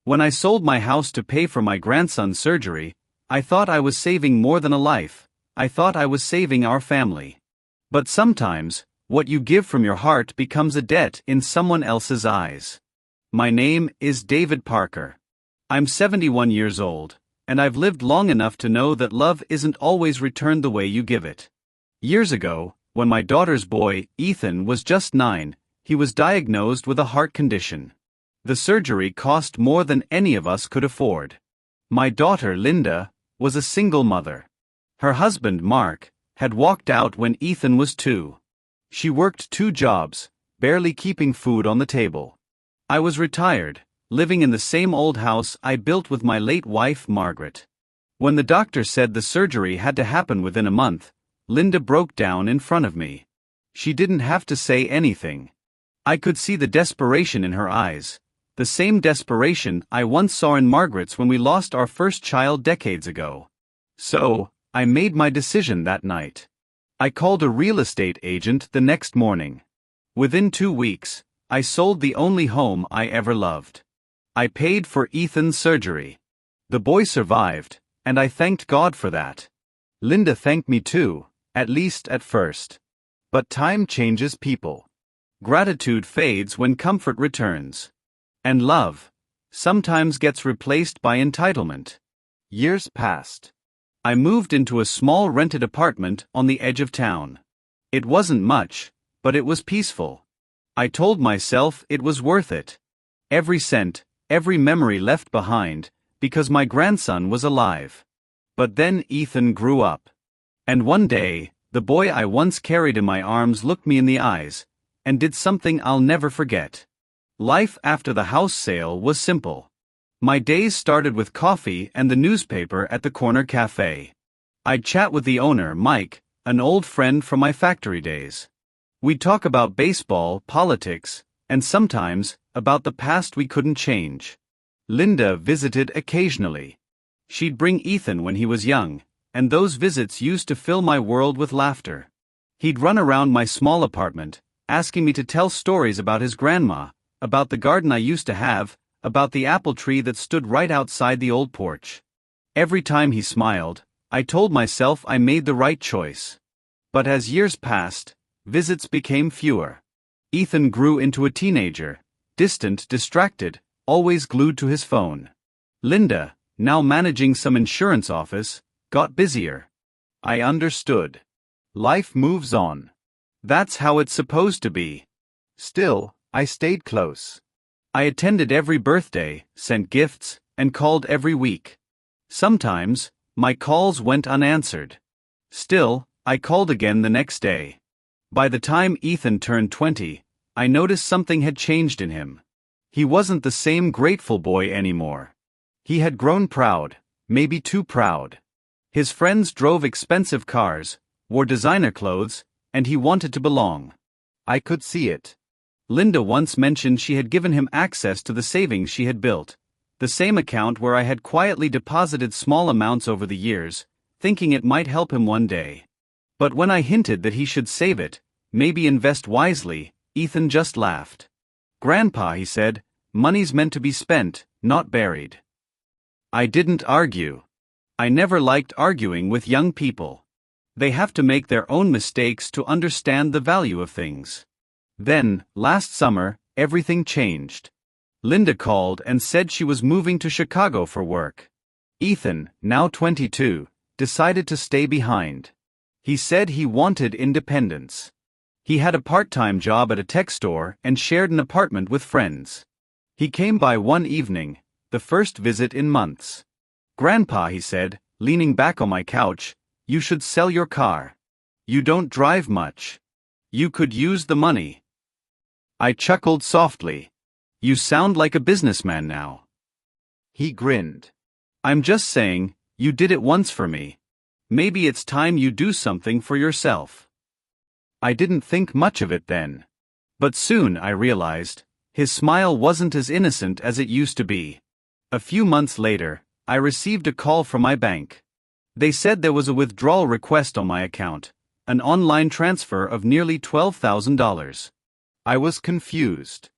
When I sold my house to pay for my grandson's surgery, I thought I was saving more than a life. I thought I was saving our family. But sometimes, what you give from your heart becomes a debt in someone else's eyes. My name is David Parker. I'm 71 years old, and I've lived long enough to know that love isn't always returned the way you give it. Years ago, when my daughter's boy, Ethan, was just 9, he was diagnosed with a heart condition. The surgery cost more than any of us could afford. My daughter, Linda, was a single mother. Her husband, Mark, had walked out when Ethan was 2. She worked 2 jobs, barely keeping food on the table. I was retired, living in the same old house I built with my late wife, Margaret. When the doctor said the surgery had to happen within a month, Linda broke down in front of me. She didn't have to say anything. I could see the desperation in her eyes, the same desperation I once saw in Margaret's when we lost our first child decades ago. So, I made my decision that night. I called a real estate agent the next morning. Within 2 weeks, I sold the only home I ever loved. I paid for Ethan's surgery. The boy survived, and I thanked God for that. Linda thanked me too, at least at first. But time changes people. Gratitude fades when comfort returns. And love sometimes gets replaced by entitlement. Years passed. I moved into a small rented apartment on the edge of town. It wasn't much, but it was peaceful. I told myself it was worth it. Every cent, every memory left behind, because my grandson was alive. But then Ethan grew up. And one day, the boy I once carried in my arms looked me in the eyes, and did something I'll never forget. Life after the house sale was simple. My days started with coffee and the newspaper at the corner cafe. I'd chat with the owner, Mike, an old friend from my factory days. We'd talk about baseball, politics, and sometimes, about the past we couldn't change. Linda visited occasionally. She'd bring Ethan when he was young, and those visits used to fill my world with laughter. He'd run around my small apartment, asking me to tell stories about his grandma, about the garden I used to have, about the apple tree that stood right outside the old porch. Every time he smiled, I told myself I made the right choice. But as years passed, visits became fewer. Ethan grew into a teenager, distant, distracted, always glued to his phone. Linda, now managing some insurance office, got busier. I understood. Life moves on. That's how it's supposed to be. Still, I stayed close. I attended every birthday, sent gifts, and called every week. Sometimes, my calls went unanswered. Still, I called again the next day. By the time Ethan turned 20, I noticed something had changed in him. He wasn't the same grateful boy anymore. He had grown proud, maybe too proud. His friends drove expensive cars, wore designer clothes, and he wanted to belong. I could see it. Linda once mentioned she had given him access to the savings she had built, the same account where I had quietly deposited small amounts over the years, thinking it might help him one day. But when I hinted that he should save it, maybe invest wisely, Ethan just laughed. "Grandpa," he said, "money's meant to be spent, not buried." I didn't argue. I never liked arguing with young people. They have to make their own mistakes to understand the value of things. Then, last summer, everything changed. Linda called and said she was moving to Chicago for work. Ethan, now 22, decided to stay behind. He said he wanted independence. He had a part-time job at a tech store and shared an apartment with friends. He came by one evening, the first visit in months. "Grandpa," he said, leaning back on my couch, "you should sell your car. You don't drive much. You could use the money." I chuckled softly. "You sound like a businessman now." He grinned. "I'm just saying, you did it once for me. Maybe it's time you do something for yourself." I didn't think much of it then. But soon I realized, his smile wasn't as innocent as it used to be. A few months later, I received a call from my bank. They said there was a withdrawal request on my account, an online transfer of nearly $12,000. I was confused.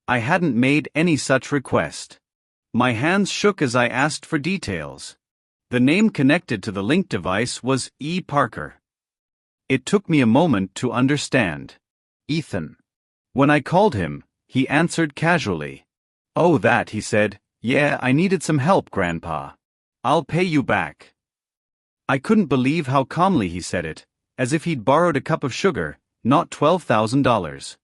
I hadn't made any such request. My hands shook as I asked for details. The name connected to the link device was E. Parker. It took me a moment to understand. Ethan. When I called him, he answered casually. "Oh, that," he said. "Yeah, I needed some help, Grandpa. I'll pay you back." I couldn't believe how calmly he said it, as if he'd borrowed a cup of sugar, not $12,000.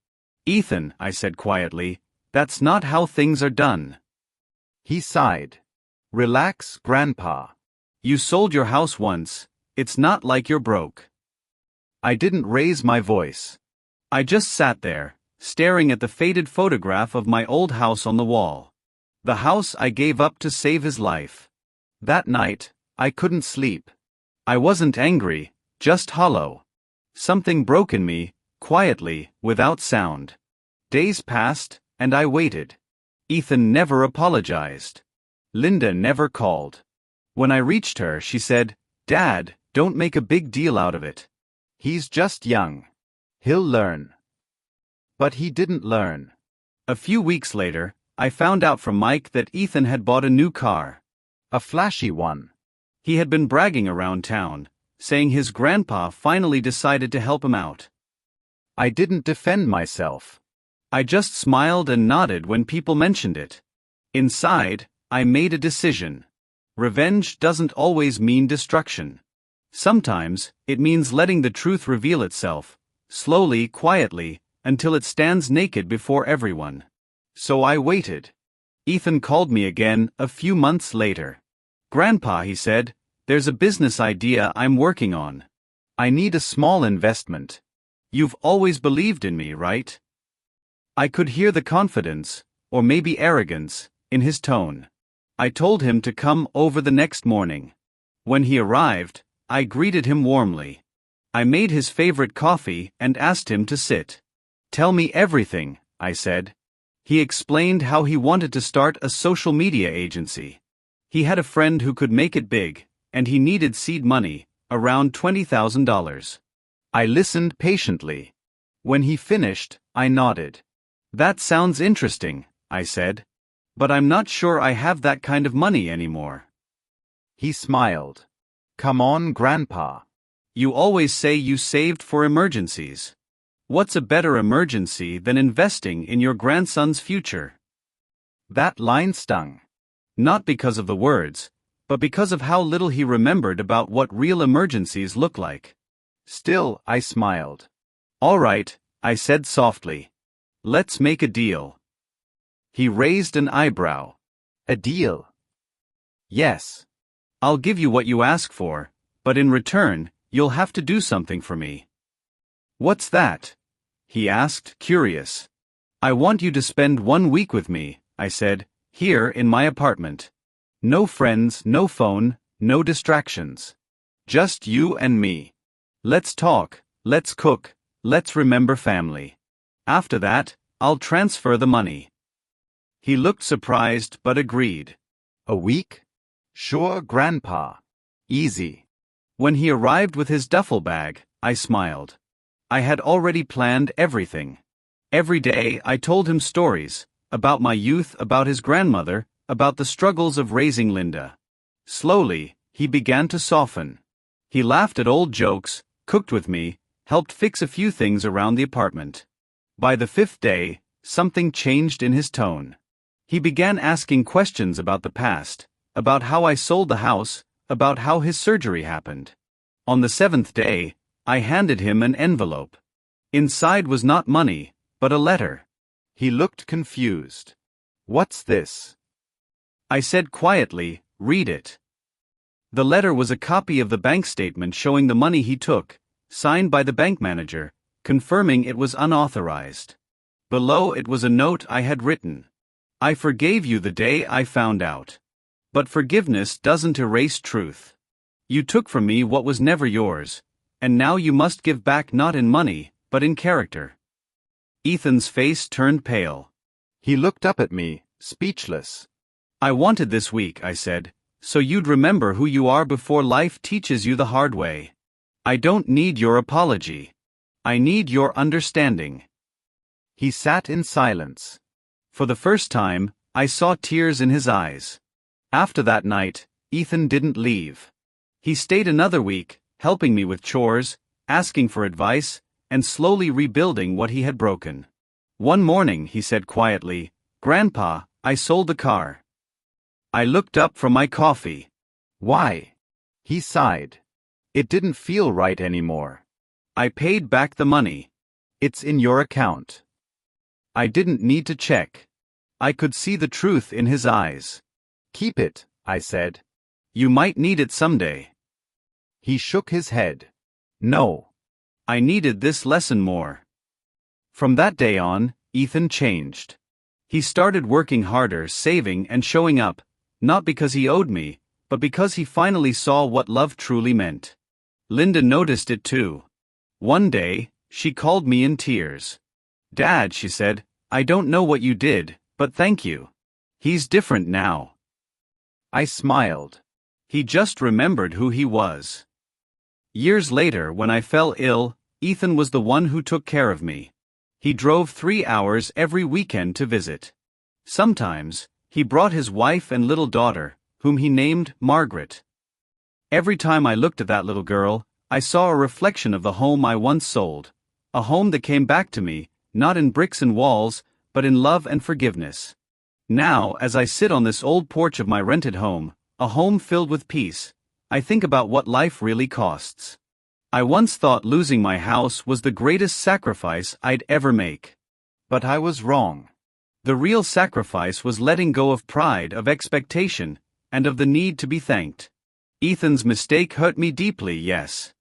"Ethan," I said quietly, "that's not how things are done." He sighed. "Relax, Grandpa. You sold your house once, it's not like you're broke." I didn't raise my voice. I just sat there, staring at the faded photograph of my old house on the wall. The house I gave up to save his life. That night, I couldn't sleep. I wasn't angry, just hollow. Something broke in me, quietly, without sound. Days passed, and I waited. Ethan never apologized. Linda never called. When I reached her, she said, "Dad, don't make a big deal out of it. He's just young. He'll learn." But he didn't learn. A few weeks later, I found out from Mike that Ethan had bought a new car. A flashy one. He had been bragging around town, saying his grandpa finally decided to help him out. I didn't defend myself. I just smiled and nodded when people mentioned it. Inside, I made a decision. Revenge doesn't always mean destruction. Sometimes, it means letting the truth reveal itself, slowly, quietly, until it stands naked before everyone. So I waited. Ethan called me again a few months later. "Grandpa," he said, "there's a business idea I'm working on. I need a small investment. You've always believed in me, right?" I could hear the confidence, or maybe arrogance, in his tone. I told him to come over the next morning. When he arrived, I greeted him warmly. I made his favorite coffee and asked him to sit. "Tell me everything," I said. He explained how he wanted to start a social media agency. He had a friend who could make it big, and he needed seed money, around $20,000. I listened patiently. When he finished, I nodded. "That sounds interesting," I said. "But I'm not sure I have that kind of money anymore." He smiled. "Come on, Grandpa. You always say you saved for emergencies. What's a better emergency than investing in your grandson's future?" That line stung. Not because of the words, but because of how little he remembered about what real emergencies look like. Still, I smiled. "All right," I said softly. "Let's make a deal." He raised an eyebrow. "A deal?" "Yes. I'll give you what you ask for, but in return, you'll have to do something for me." "What's that?" he asked, curious. "I want you to spend 1 week with me," I said, "here in my apartment. No friends, no phone, no distractions. Just you and me. Let's talk, let's cook, let's remember family. After that, I'll transfer the money." He looked surprised but agreed. "A week? Sure, Grandpa. Easy." When he arrived with his duffel bag, I smiled. I had already planned everything. Every day I told him stories, about my youth, about his grandmother, about the struggles of raising Linda. Slowly, he began to soften. He laughed at old jokes, cooked with me, helped fix a few things around the apartment. By the 5th day, something changed in his tone. He began asking questions about the past, about how I sold the house, about how his surgery happened. On the 7th day, I handed him an envelope. Inside was not money, but a letter. He looked confused. "What's this?" I said quietly, "Read it." The letter was a copy of the bank statement showing the money he took, signed by the bank manager, confirming it was unauthorized. Below it was a note I had written. "I forgave you the day I found out. But forgiveness doesn't erase truth. You took from me what was never yours, and now you must give back not in money, but in character." Ethan's face turned pale. He looked up at me, speechless. "I wanted this week," I said, "so you'd remember who you are before life teaches you the hard way. I don't need your apology. I need your understanding." He sat in silence. For the first time, I saw tears in his eyes. After that night, Ethan didn't leave. He stayed another week, helping me with chores, asking for advice, and slowly rebuilding what he had broken. One morning he said quietly, "Grandpa, I sold the car." I looked up from my coffee. Why? He sighed. It didn't feel right anymore. I paid back the money. It's in your account. I didn't need to check. I could see the truth in his eyes. Keep it, I said. You might need it someday. He shook his head. No. I needed this lesson more. From that day on, Ethan changed. He started working harder, saving and showing up, not because he owed me, but because he finally saw what love truly meant. Linda noticed it too. One day, she called me in tears. "Dad," she said, "I don't know what you did, but thank you. He's different now." I smiled. He just remembered who he was. Years later, when I fell ill, Ethan was the one who took care of me. He drove 3 hours every weekend to visit. Sometimes, he brought his wife and little daughter, whom he named Margaret. Every time I looked at that little girl, I saw a reflection of the home I once sold, a home that came back to me, not in bricks and walls, but in love and forgiveness. Now, as I sit on this old porch of my rented home, a home filled with peace, I think about what life really costs. I once thought losing my house was the greatest sacrifice I'd ever make. But I was wrong. The real sacrifice was letting go of pride, of expectation, and of the need to be thanked. Ethan's mistake hurt me deeply, yes.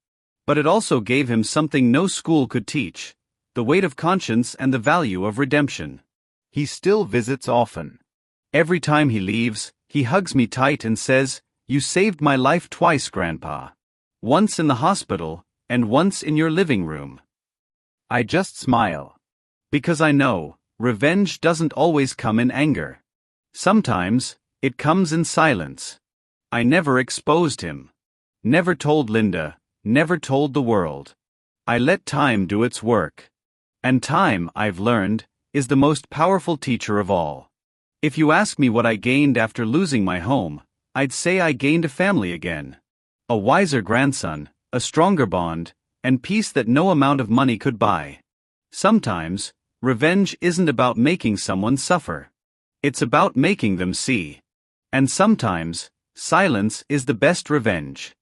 But it also gave him something no school could teach: the weight of conscience and the value of redemption. He still visits often. Every time he leaves, he hugs me tight and says, "You saved my life twice, Grandpa. Once in the hospital, and once in your living room." I just smile. Because I know, revenge doesn't always come in anger. Sometimes, it comes in silence. I never exposed him. Never told Linda, never told the world. I let time do its work. And time, I've learned, is the most powerful teacher of all. If you ask me what I gained after losing my home, I'd say I gained a family again. A wiser grandson, a stronger bond, and peace that no amount of money could buy. Sometimes, revenge isn't about making someone suffer. It's about making them see. And sometimes, silence is the best revenge.